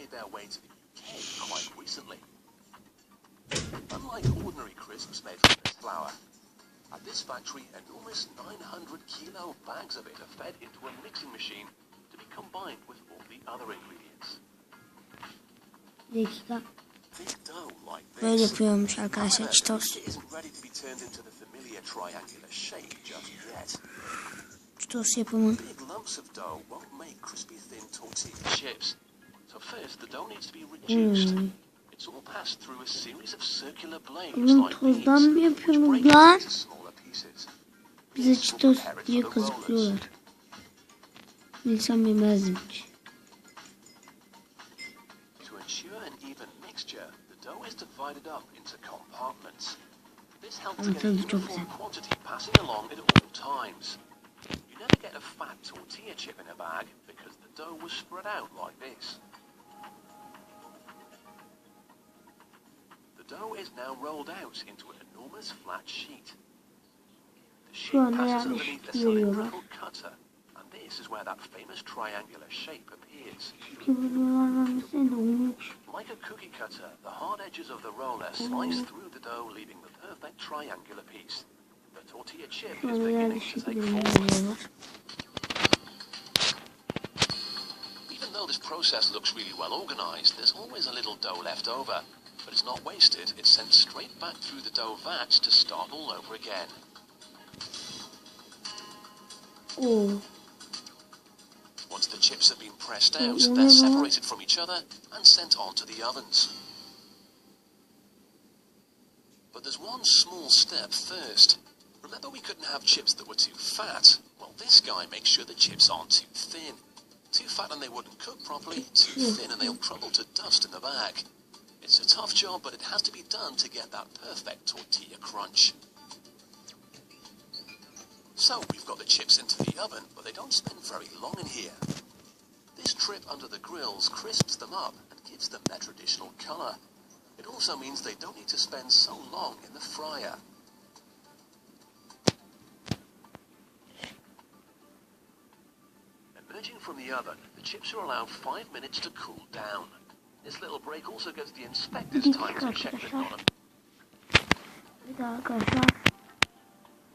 made their way to the UK quite recently. Unlike ordinary crisps made from this flour, at this factory, enormous 900-kilo bags of it are fed into a mixing machine to be combined with all the other ingredients. Dakika. Big dough like Böyle this. yapıyormuş arkadaşlar However, Cheetos. it isn't ready to be turned into the familiar triangular shape just yet. Cheetos yapımı. Big lumps of dough won't make crispy thin tortilla chips. So first, the dough needs to be reduced. It's all passed through a series of circular blades like Tozdan beads, mı which yapıyorsunuz break lan? into smaller pieces. Bize This will Cheetos prepare it diye for the rollers. kazıklıyorlar. Bilsem yemezdim hiç. To ensure an even mixture, the dough is divided up into compartments. This helps to get a uniform quantity passing along at all times. You never get a fat tortilla chip in a bag because the dough was spread out like this. The dough is now rolled out into an enormous flat sheet. The sheet passes underneath a cylindrical cutter, and this is where that famous triangular shape appears. Like a cookie cutter, the hard edges of the roller slice through the dough, leaving the perfect triangular piece. The tortilla chip is beginning to take form. Even though this process looks really well organized, there's always a little dough left over. But it's not wasted, it's sent straight back through the dough vat to start all over again. Once the chips have been pressed out, they're separated from each other and sent on to the ovens. But there's one small step first. Remember, we couldn't have chips that were too fat? Well, this guy makes sure the chips aren't too thin. Too fat and they wouldn't cook properly, too thin and they'll crumble to dust in the bag. It's a tough job, but it has to be done to get that perfect tortilla crunch. So we've got the chips into the oven, but they don't spend very long in here. This trip under the grills crisps them up and gives them their traditional colour. It also means they don't need to spend so long in the fryer. Emerging from the oven, the chips are allowed 5 minutes to cool down. This little break also gives the inspectors time to check the bottom.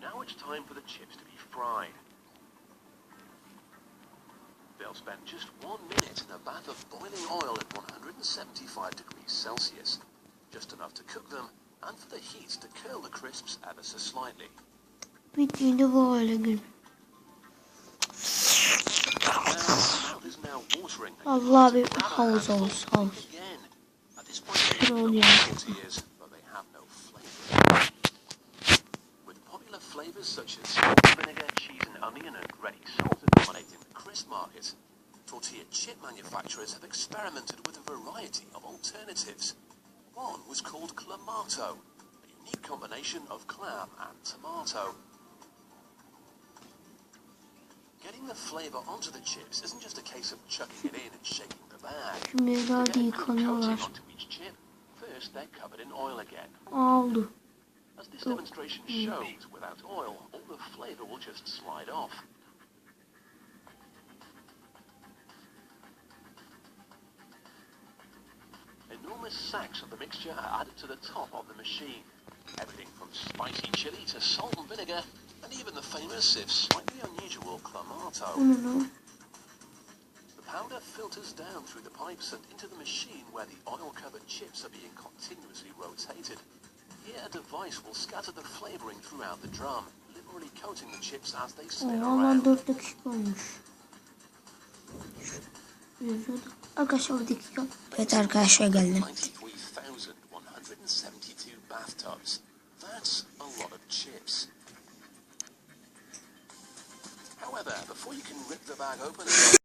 Now it's time for the chips to be fried. They'll spend just 1 minute in a bath of boiling oil at 175 degrees Celsius. Just enough to cook them and for the heat to curl the crisps ever so slightly. Allah bir havuz olsun. At this point, tortillas, but they have no flavor. With popular flavors such as salt, vinegar, cheese, and onion, and ready salt dominating the crisp market, tortilla chip manufacturers have experimented with a variety of alternatives. One was called clamato, a unique combination of clam and tomato. Getting the flavor onto the chips isn't just a case of chucking it in and shaking the bag. To get a good coating onto each chip, first they're covered in oil again. As this demonstration shows, without oil, all the flavor will just slide off. Enormous sacks of the mixture are added to the top of the machine. Everything from spicy chili to salt and vinegar, and even the famous, if slightly unusual, clamato. The powder filters down through the pipes and into the machine where the oil-covered chips are being continuously rotated. Here, a device will scatter the flavoring throughout the drum, literally coating the chips as they spin around. Arkadaşlar 4 dakika. Evet arkadaşlar geldim. 93,172 bathtubs. That's a lot of chips. However, before you can rip the bag open and